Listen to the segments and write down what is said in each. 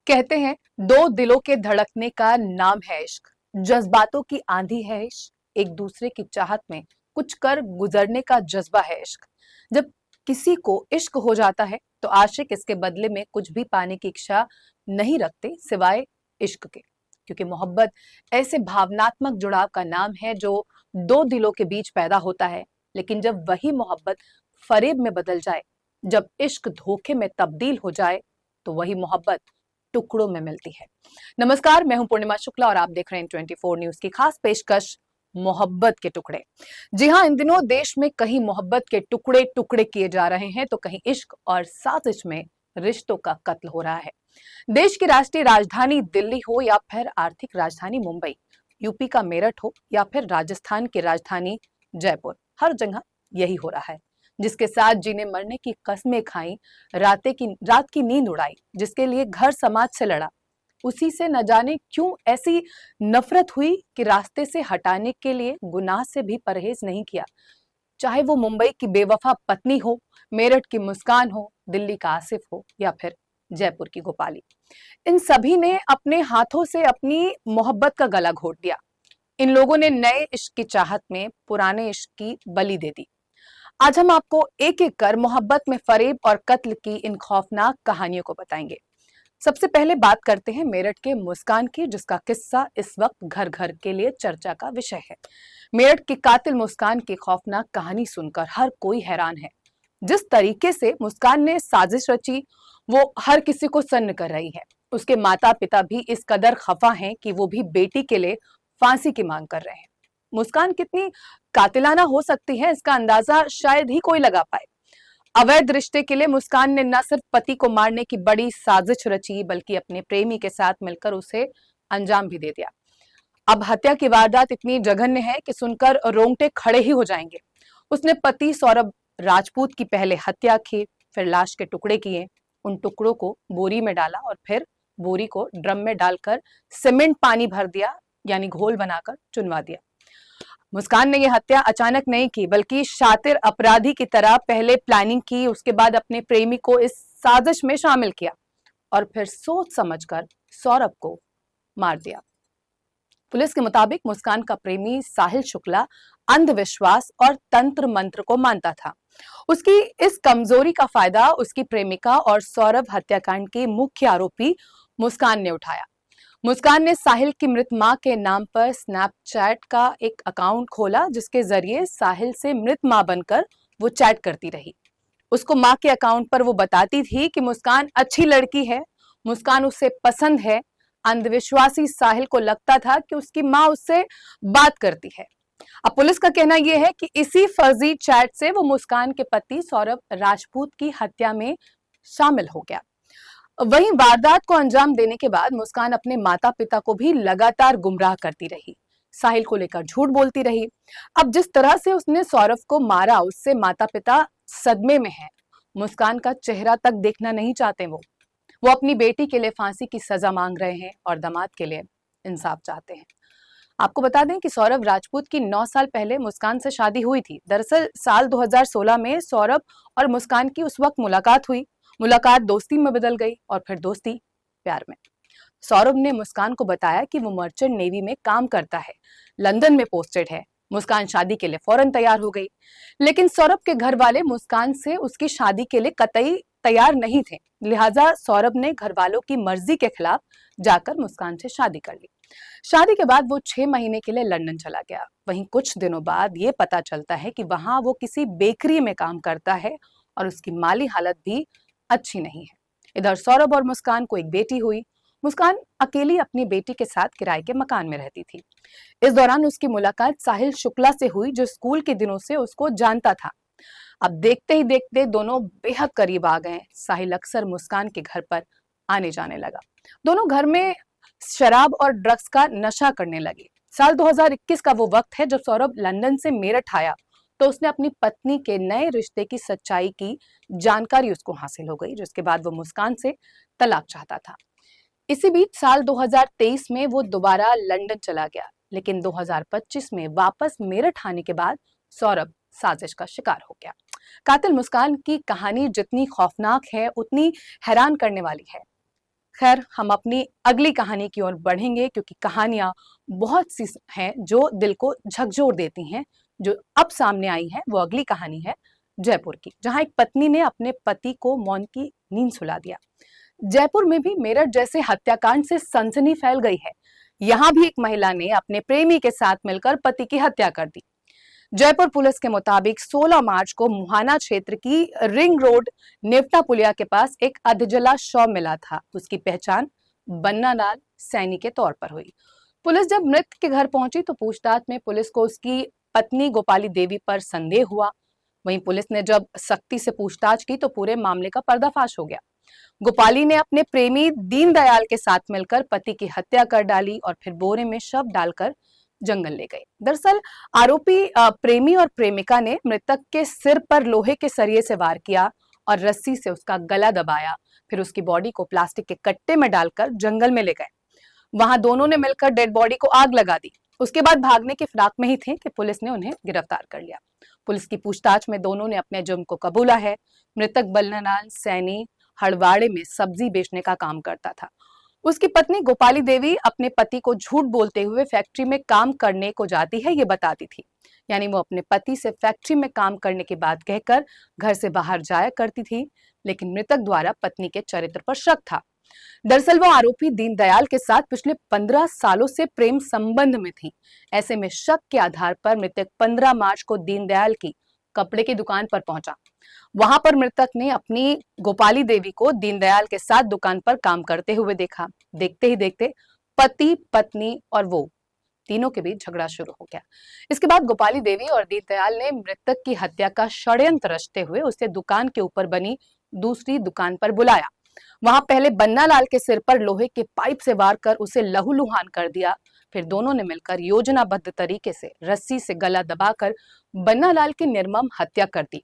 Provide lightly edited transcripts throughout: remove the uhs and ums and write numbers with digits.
कहते हैं दो दिलों के धड़कने का नाम है इश्क। जज्बातों की आंधी है इश्क। एक दूसरे की चाहत में कुछ कर गुजरने का जज्बा है इश्क। जब किसी को इश्क हो जाता है तो आशिक इसके बदले में कुछ भी पाने की इच्छा नहीं रखते सिवाय इश्क के, क्योंकि मोहब्बत ऐसे भावनात्मक जुड़ाव का नाम है जो दो दिलों के बीच पैदा होता है। लेकिन जब वही मोहब्बत फरेब में बदल जाए, जब इश्क धोखे में तब्दील हो जाए, तो वही मोहब्बत टुकड़ों में मिलती है। नमस्कार, मैं हूं पूर्णिमा शुक्ला और आप देख रहे हैं 24 न्यूज की खास पेशकश मोहब्बत के टुकड़े। जी हां, इन दिनों देश में कहीं मोहब्बत के टुकड़े टुकड़े किए जा रहे हैं तो कहीं इश्क और साजिश में रिश्तों का कत्ल हो रहा है। देश की राष्ट्रीय राजधानी दिल्ली हो या फिर आर्थिक राजधानी मुंबई, यूपी का मेरठ हो या फिर राजस्थान की राजधानी जयपुर, हर जगह यही हो रहा है। जिसके साथ जीने मरने की कस्में खाई, रात की नींद उड़ाई, जिसके लिए घर समाज से लड़ा, उसी से न जाने क्यों ऐसी नफरत हुई कि रास्ते से हटाने के लिए गुनाह से भी परहेज नहीं किया। चाहे वो मुंबई की बेवफा पत्नी हो, मेरठ की मुस्कान हो, दिल्ली का आसिफ हो या फिर जयपुर की गोपाली, इन सभी ने अपने हाथों से अपनी मोहब्बत का गला घोट दिया। इन लोगों ने नए इश्क की चाहत में पुराने इश्क की बलि दे दी। आज हम आपको एक एक कर मोहब्बत में फरेब और कत्ल की इन खौफनाक कहानियों को बताएंगे। सबसे पहले बात करते हैं मेरठ के मुस्कान की, जिसका किस्सा इस वक्त घर घर के लिए चर्चा का विषय है। मेरठ की कातिल मुस्कान की खौफनाक कहानी सुनकर हर कोई हैरान है। जिस तरीके से मुस्कान ने साजिश रची, वो हर किसी को सन्न कर रही है। उसके माता पिता भी इस कदर खफा हैं कि वो भी बेटी के लिए फांसी की मांग कर रहे हैं। मुस्कान कितनी कातिलाना हो सकती है, इसका अंदाजा शायद ही कोई लगा पाए। अवैध रिश्ते के लिए मुस्कान ने न सिर्फ पति को मारने की बड़ी साजिश रची, बल्कि अपने प्रेमी के साथ मिलकर उसे अंजाम भी दे दिया। अब हत्या की वारदात इतनी जघन्य है कि सुनकर रोंगटे खड़े ही हो जाएंगे। उसने पति सौरभ राजपूत की पहले हत्या की, फिर लाश के टुकड़े किए, उन टुकड़ों को बोरी में डाला और फिर बोरी को ड्रम में डालकर सीमेंट पानी भर दिया, यानी घोल बनाकर चुनवा दिया। मुस्कान ने यह हत्या अचानक नहीं की, बल्कि शातिर अपराधी की तरह पहले प्लानिंग की, उसके बाद अपने प्रेमी को इस साजिश में शामिल किया और फिर सोच समझकर सौरभ को मार दिया। पुलिस के मुताबिक मुस्कान का प्रेमी साहिल शुक्ला अंधविश्वास और तंत्र मंत्र को मानता था। उसकी इस कमजोरी का फायदा उसकी प्रेमिका और सौरभ हत्याकांड के मुख्य आरोपी मुस्कान ने उठाया। मुस्कान ने साहिल की मृत मां के नाम पर स्नैपचैट का एक अकाउंट खोला, जिसके जरिए साहिल से मृत मां बनकर वो चैट करती रही। उसको मां के अकाउंट पर वो बताती थी कि मुस्कान अच्छी लड़की है, मुस्कान उसे पसंद है। अंधविश्वासी साहिल को लगता था कि उसकी मां उससे बात करती है। अब पुलिस का कहना यह है कि इसी फर्जी चैट से वो मुस्कान के पति सौरभ राजपूत की हत्या में शामिल हो गया। वहीं वारदात को अंजाम देने के बाद मुस्कान अपने माता पिता को भी लगातार गुमराह करती रही, साहिल को लेकर झूठ बोलती रही। अब जिस तरह से उसने सौरभ को मारा, उससे माता पिता सदमे में हैं। मुस्कान का चेहरा तक देखना नहीं चाहते वो अपनी बेटी के लिए फांसी की सजा मांग रहे हैं और दामाद के लिए इंसाफ चाहते हैं। आपको बता दें कि सौरभ राजपूत की 9 साल पहले मुस्कान से शादी हुई थी। दरअसल साल 2016 में सौरभ और मुस्कान की उस वक्त मुलाकात हुई। मुलाकात दोस्ती में बदल गई और फिर दोस्ती प्यार में। सौरभ ने मुस्कान को बताया कि वो मर्चेंट नेवी में काम करता है, लंदन में पोस्टेड है। मुस्कान शादी के लिए फौरन तैयार हो गई, लेकिन सौरभ के घर वाले मुस्कान से उसकी शादी के लिए कतई तैयार नहीं थे। लिहाजा सौरभ ने घर वालों की मर्जी के खिलाफ जाकर मुस्कान से शादी कर ली। शादी के बाद वो 6 महीने के लिए लंदन चला गया। वहीं कुछ दिनों बाद ये पता चलता है कि वहां वो किसी बेकरी में काम करता है और उसकी माली हालत भी अच्छी नहीं है। इधर सौरभ और मुस्कान को एक बेटी हुई। मुस्कान अकेली अपनी बेटी के साथ किराए के मकान में रहती थी। इस दौरान उसकी मुलाकात साहिल शुक्ला से हुई, जो स्कूल के दिनों से उसको जानता था। अब देखते ही देखते दोनों बेहद करीब आ गए। साहिल अक्सर मुस्कान के घर पर आने जाने लगा। दोनों घर में शराब और ड्रग्स का नशा करने लगे। साल 2021 का वो वक्त है जब सौरभ लंदन से मेरठ आया तो उसने अपनी पत्नी के नए रिश्ते की सच्चाई की जानकारी उसको हासिल हो गई, जिसके बाद वो मुस्कान से तलाक चाहता था। इसी बीच साल 2023 में वो दोबारा लंदन चला गया, लेकिन 2025 में वापस मेरठ आने के बाद सौरभ साजिश का शिकार हो गया। कातिल मुस्कान की कहानी जितनी खौफनाक है, उतनी हैरान करने वाली है। खैर, हम अपनी अगली कहानी की ओर बढ़ेंगे क्योंकि कहानियां बहुत सी हैं जो दिल को झकझोर देती हैं। जो अब सामने आई है वो अगली कहानी है जयपुर की, जहां एक पत्नी ने अपने पति को मौन की नींद सुला दिया। जयपुर में भी मेरठ जैसे हत्याकांड से सनसनी फैल गई है। यहाँ भी एक महिला ने अपने प्रेमी के साथ मिलकर पति की हत्या कर दी। जयपुर पुलिस के मुताबिक 16 मार्च को मुहाना क्षेत्र की रिंग रोड नेवटा पुलिया के पास एक अधजला शव मिला था। उसकी पहचान बन्ना लाल सैनी के तौर पर हुई। पुलिस जब मृत के घर पहुंची तो पूछताछ में पुलिस को उसकी पत्नी गोपाली देवी पर संदेह हुआ। वहीं पुलिस ने जब सख्ती से पूछताछ की तो पूरे मामले का पर्दाफाश हो गया। गोपाली ने अपने प्रेमी दीनदयाल के साथ मिलकर पति की हत्या कर डाली और फिर बोरे में शव डालकर जंगल ले गए। दरअसल आरोपी प्रेमी और प्रेमिका ने मृतक के सिर पर लोहे के सरिये से वार किया और रस्सी से उसका गला दबाया। फिर उसकी बॉडी को प्लास्टिक के कट्टे में डालकर जंगल में ले गए। वहां दोनों ने मिलकर डेड बॉडी को आग लगा दी। उसके बाद भागने की फिराक में ही थे कि पुलिस ने उन्हें गिरफ्तार कर लिया। पुलिस की पूछताछ में दोनों ने अपने जुर्म को कबूला है। मृतक बल्लालाल सैनी हड़वाड़े में सब्जी बेचने का काम करता था। उसकी पत्नी गोपाली देवी अपने पति को झूठ बोलते हुए फैक्ट्री में काम करने को जाती है ये बताती थी। यानी वो अपने पति से फैक्ट्री में काम करने की बात कहकर घर से बाहर जाया करती थी, लेकिन मृतक द्वारा पत्नी के चरित्र पर शक था। दरअसल वो आरोपी दीनदयाल के साथ पिछले 15 सालों से प्रेम संबंध में थी। ऐसे में शक के आधार पर मृतक 15 मार्च को दीनदयाल की कपड़े की दुकान पर पहुंचा। वहां पर मृतक ने अपनी गोपाली देवी को दीनदयाल के साथ दुकान पर काम करते हुए देखा। देखते ही देखते पति, पत्नी और वो तीनों के बीच झगड़ा शुरू हो गया। इसके बाद गोपाली देवी और दीनदयाल ने मृतक की हत्या का षड्यंत्र रचते हुए उसे दुकान के ऊपर बनी दूसरी दुकान पर बुलाया। वहां पहले बन्ना लाल के सिर पर लोहे के पाइप से वार कर उसे लहूलुहान कर दिया। फिर दोनों ने मिलकर योजनाबद्ध तरीके से रस्सी से गला दबाकर बन्ना लाल की निर्मम हत्या कर दी।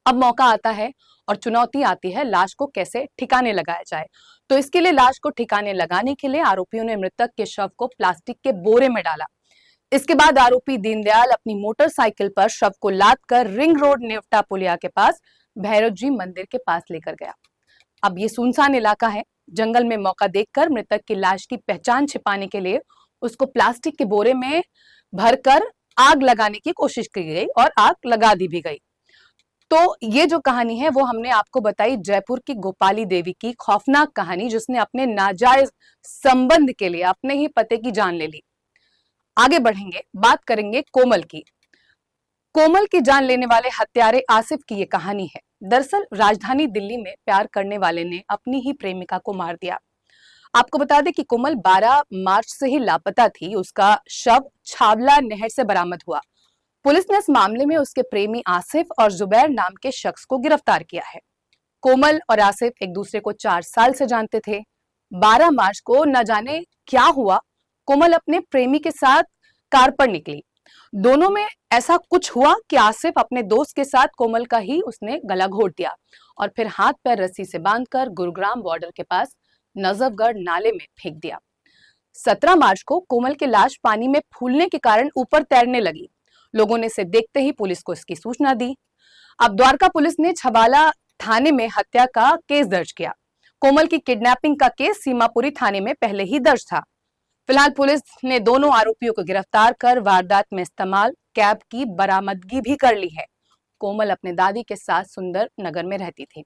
अब मौका आता है और चुनौती आती है लाश को कैसे ठिकाने लगाया जाए। तो इसके लिए लाश को ठिकाने लगाने के लिए आरोपियों ने मृतक के शव को प्लास्टिक के बोरे में डाला। इसके बाद आरोपी दीनदयाल अपनी मोटरसाइकिल पर शव को लाद कर रिंग रोड नेवटा पुलिया के पास भैरव जी मंदिर के पास लेकर गया। अब ये सुनसान इलाका है। जंगल में मौका देखकर मृतक की लाश की पहचान छिपाने के लिए उसको प्लास्टिक के बोरे में भरकर आग लगाने की कोशिश की गई और आग लगा दी भी गई। तो ये जो कहानी है वो हमने आपको बताई जयपुर की गोपाली देवी की खौफनाक कहानी, जिसने अपने नाजायज संबंध के लिए अपने ही पति की जान ले ली। आगे बढ़ेंगे, बात करेंगे कोमल की। कोमल की जान लेने वाले हत्यारे आसिफ की ये कहानी है। दरअसल राजधानी दिल्ली में प्यार करने वाले ने अपनी ही प्रेमिका को मार दिया। आपको बता दें कि कोमल 12 मार्च से ही लापता थी। उसका शव छावला नहर से बरामद हुआ। पुलिस ने इस मामले में उसके प्रेमी आसिफ और जुबैर नाम के शख्स को गिरफ्तार किया है। कोमल और आसिफ एक दूसरे को 4 साल से जानते थे। 12 मार्च को न जाने क्या हुआ, कोमल अपने प्रेमी के साथ कार पर निकली। दोनों में ऐसा कुछ हुआ कि आसिफ अपने दोस्त के साथ कोमल का ही उसने गला घोट दिया और फिर हाथ पैर रस्सी से बांधकर गुरुग्राम बॉर्डर के पास नजफगढ़ नाले में फेंक दिया। 17 मार्च को कोमल की लाश पानी में फूलने के कारण ऊपर तैरने लगी। लोगों ने इसे देखते ही पुलिस को इसकी सूचना दी। अब द्वारका पुलिस ने छवाला थाने में हत्या का केस दर्ज किया। कोमल की किडनैपिंग का केस सीमापुरी थाने में पहले ही दर्ज था। फिलहाल पुलिस ने दोनों आरोपियों को गिरफ्तार कर वारदात में इस्तेमाल कैब की बरामदगी भी कर ली है। कोमल अपने दादी के साथ सुंदर नगर में रहती थी,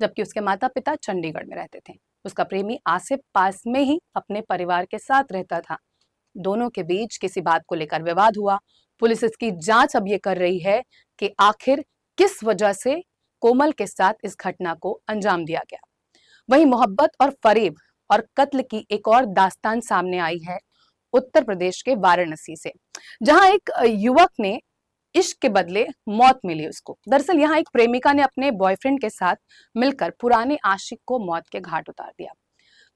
जबकि उसके माता पिता चंडीगढ़ में रहते थे। उसका प्रेमी आसिफ पास में ही अपने परिवार के साथ रहता था। दोनों के बीच किसी बात को लेकर विवाद हुआ। पुलिस इसकी जांच अब ये कर रही है कि आखिर किस वजह से कोमल के साथ इस घटना को अंजाम दिया गया। वहीं मोहब्बत और फरेब और कत्ल की एक और दास्तान सामने आई है उत्तर प्रदेश के वाराणसी से, जहां एक युवक ने इश्क के बदले मौत मिली उसको। दरअसल यहाँ एक प्रेमिका ने अपने बॉयफ्रेंड के साथ मिलकर पुराने आशिक को मौत के घाट उतार दिया।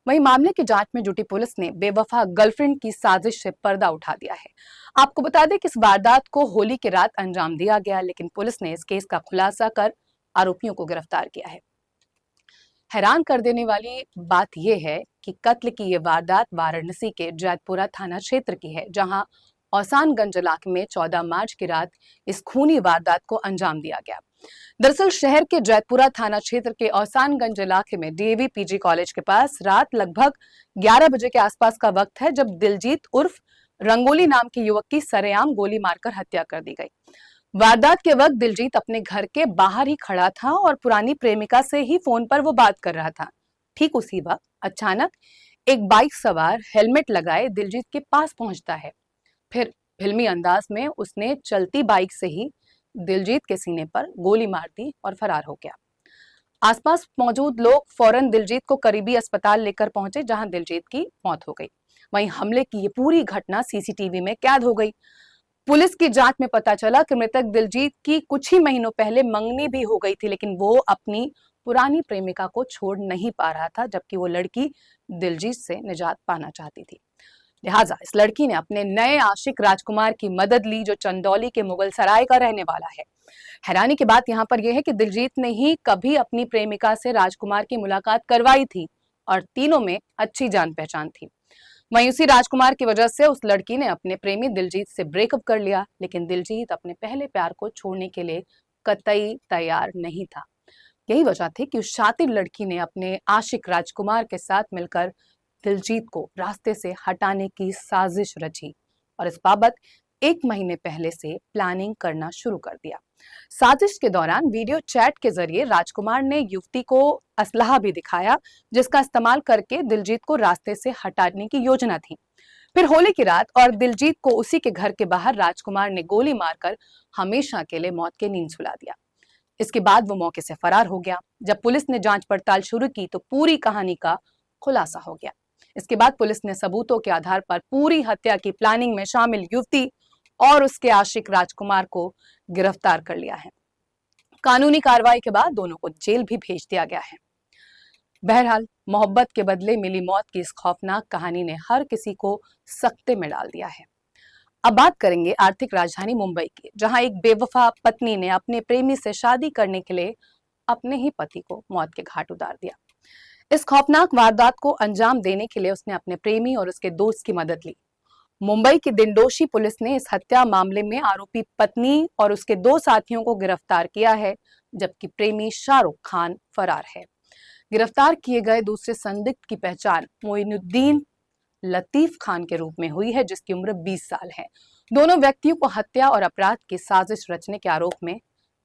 वहीं मामले की जांच में जुटी पुलिस ने बेवफा गर्लफ्रेंड की साजिश से पर्दा उठा दिया है। आपको बता दें कि इस वारदात को होली की रात अंजाम दिया गया, लेकिन पुलिस ने इस केस का खुलासा कर आरोपियों को गिरफ्तार किया है। हैरान कर देने वाली बात यह है कि कत्ल की ये वारदात वाराणसी के जैतपुरा थाना क्षेत्र की है, जहां औसानगंज इलाके में 14 मार्च की रात इस खूनी वारदात को अंजाम दिया गया। दरअसल शहर के जैतपुरा थाना क्षेत्र के औसानगंज इलाके में डीएवी पीजी कॉलेज के पास रात लगभग 11 बजे के आसपास का वक्त है जब दिलजीत उर्फ रंगोली नाम के युवक की सरेआम गोली मारकर हत्या कर दी गई। वारदात के वक्त दिलजीत अपने घर के बाहर ही खड़ा था और पुरानी प्रेमिका से ही फोन पर वो बात कर रहा था। ठीक उसी वक्त अचानक एक बाइक सवार हेलमेट लगाए दिलजीत के पास पहुंचता है। फिर फिल्मी अंदाज में उसने चलती बाइक से ही दिलजीत के सीने पर गोली मार दी और फरार हो गया। आसपास मौजूद लोग फौरन दिलजीत को करीबी अस्पताल लेकर पहुंचे जहां दिलजीत की मौत हो गई। वहीं हमले की ये पूरी घटना सीसीटीवी में कैद हो गई। पुलिस की जांच में पता चला कि मृतक दिलजीत की कुछ ही महीनों पहले मंगनी भी हो गई थी, लेकिन वो अपनी पुरानी प्रेमिका को छोड़ नहीं पा रहा था, जबकि वो लड़की दिलजीत से निजात पाना चाहती थी। लिहाजा इस लड़की ने अपने नए आशिक राजकुमार की मदद ली, जो चंदौली के मुगल सराय का रहने वाला है। हैरानी की बात यहाँ पर यह है कि दिलजीत ने ही कभी अपनी प्रेमिका से राजकुमार की मुलाकात करवाई थी और तीनों में अच्छी जान पहचान थी। वहीं उसी राजकुमार की वजह से उस लड़की ने अपने प्रेमी दिलजीत से ब्रेकअप कर लिया, लेकिन दिलजीत अपने पहले प्यार को छोड़ने के लिए कतई तैयार नहीं था। यही वजह थी कि उस शातिर लड़की ने अपने आशिक राजकुमार के साथ मिलकर दिलजीत को रास्ते से हटाने की साजिश रची और इस बाबत 1 महीने पहले से प्लानिंग करना शुरू कर दिया। साजिश के दौरान वीडियो चैट के जरिए राजकुमार ने युवती को असलहा भी दिखाया, जिसका इस्तेमाल करके दिलजीत को रास्ते से हटाने की योजना थी। फिर होली की रात और दिलजीत को उसी के घर के बाहर राजकुमार ने गोली मारकर हमेशा के लिए मौत की नींद सुला दिया। इसके बाद वो मौके से फरार हो गया। जब पुलिस ने जांच पड़ताल शुरू की तो पूरी कहानी का खुलासा हो गया। इसके बाद पुलिस ने सबूतों के आधार पर पूरी हत्या की प्लानिंग में शामिल युवती और उसके आशिक राजकुमार को गिरफ्तार कर लिया है। कानूनी कार्रवाई के बाद दोनों को जेल भी भेज दिया गया है। बहरहाल मोहब्बत के बदले मिली मौत की इस खौफनाक कहानी ने हर किसी को सकते में डाल दिया है। अब बात करेंगे आर्थिक राजधानी मुंबई की, जहां एक बेवफा पत्नी ने अपने प्रेमी से शादी करने के लिए अपने ही पति को मौत के घाट उतार दिया। इस खौफनाक वारदात को अंजाम देने के लिए उसने अपने प्रेमी और उसके दोस्त की मदद ली। मुंबई की दिंडोशी पुलिस ने इस हत्या मामले में आरोपी पत्नी और उसके 2 साथियों को गिरफ्तार किया है, जबकि प्रेमी शाहरुख खान फरार है। गिरफ्तार किए गए दूसरे संदिग्ध की पहचान मोइनुद्दीन लतीफ खान के रूप में हुई है, जिसकी उम्र 20 साल है। दोनों व्यक्तियों को हत्या और अपराध की साजिश रचने के आरोप में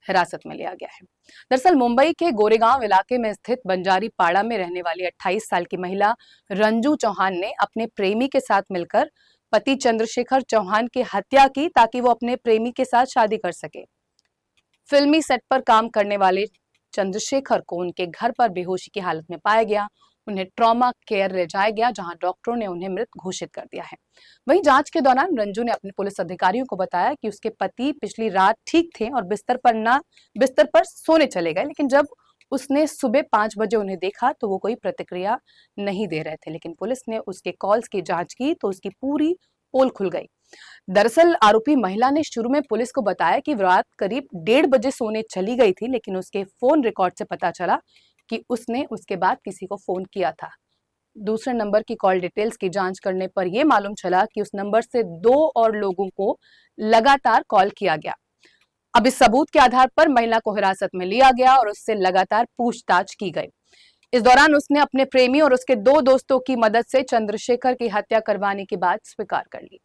हिरासत में लिया गया है। दरअसल मुंबई के गोरेगांव इलाके में स्थित बंजारी पाड़ा में रहने वाली 28 साल की महिला रंजू चौहान ने अपने प्रेमी के साथ मिलकर पति चंद्रशेखर चौहान की हत्या की, ताकि वो अपने प्रेमी के साथ शादी कर सके। फिल्मी सेट पर काम करने वाले चंद्रशेखर को उनके घर पर बेहोशी की हालत में पाया गया। उन्हें ट्रॉमा केयर ले जाया गया, जहां डॉक्टरों ने उन्हें मृत घोषित कर दिया है। वहीं जांच के दौरान रंजू ने अपने पुलिस अधिकारियों को बताया कि उसके पति पिछली रात ठीक थे और बिस्तर पर सोने चले गए, लेकिन जब उसने सुबह 5 बजे उन्हें देखा तो वो कोई प्रतिक्रिया नहीं दे रहे थे। लेकिन पुलिस ने उसके कॉल्स की जांच की तो उसकी पूरी पोल खुल गई। दरअसल आरोपी महिला ने शुरू में पुलिस को बताया कि रात करीब 1:30 बजे सोने चली गई थी, लेकिन उसके फोन रिकॉर्ड से पता चला कि उसने उसके बाद किसी को फोन किया था। दूसरे नंबर की कॉल डिटेल्स की जांच करने पर यह मालूम चला कि उस नंबर से 2 और लोगों को लगातार कॉल किया गया। अब इस सबूत के आधार पर महिला को हिरासत में लिया गया और उससे लगातार पूछताछ की गई। इस दौरान उसने अपने प्रेमी और उसके 2 दोस्तों की मदद से चंद्रशेखर की हत्या करवाने की बात स्वीकार कर ली।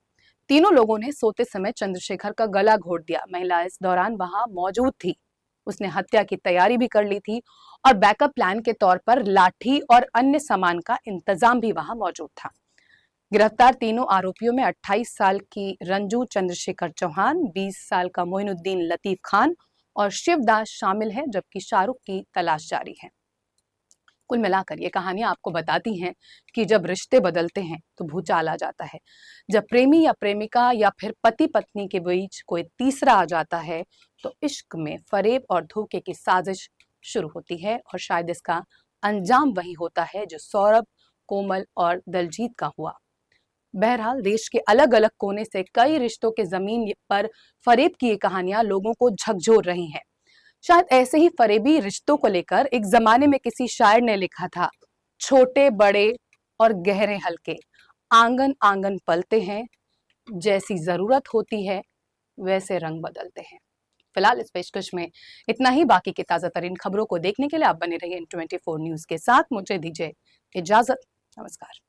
तीनों लोगों ने सोते समय चंद्रशेखर का गला घोट दिया। महिला इस दौरान वहां मौजूद थी। उसने हत्या की तैयारी भी कर ली थी और बैकअप प्लान के तौर पर लाठी और अन्य सामान का इंतजाम भी वहां मौजूद था। गिरफ्तार तीनों आरोपियों में 28 साल की रंजू चंद्रशेखर चौहान, 20 साल का मोइनुद्दीन लतीफ खान और शिवदास शामिल है, जबकि शाहरुख की तलाश जारी है। कुल मिलाकर ये कहानियां आपको बताती हैं कि जब रिश्ते बदलते हैं तो भूचाल आ जाता है। जब प्रेमी या प्रेमिका या फिर पति पत्नी के बीच कोई तीसरा आ जाता है तो इश्क में फरेब और धोखे की साजिश शुरू होती है और शायद इसका अंजाम वही होता है जो सौरभ, कोमल और दलजीत का हुआ। बहरहाल देश के अलग अलग कोने से कई रिश्तों के जमीन पर फरेब की ये कहानियां लोगों को झकझोर रही हैं। शायद ऐसे ही फरेबी रिश्तों को लेकर एक जमाने में किसी शायर ने लिखा था, छोटे बड़े और गहरे हल्के आंगन आंगन पलते हैं, जैसी जरूरत होती है वैसे रंग बदलते हैं। फिलहाल इस पेशकश में इतना ही। बाकी की ताजा तरीन खबरों को देखने के लिए आप बने रहिए N24 न्यूज के साथ। मुझे दीजिए इजाजत। नमस्कार।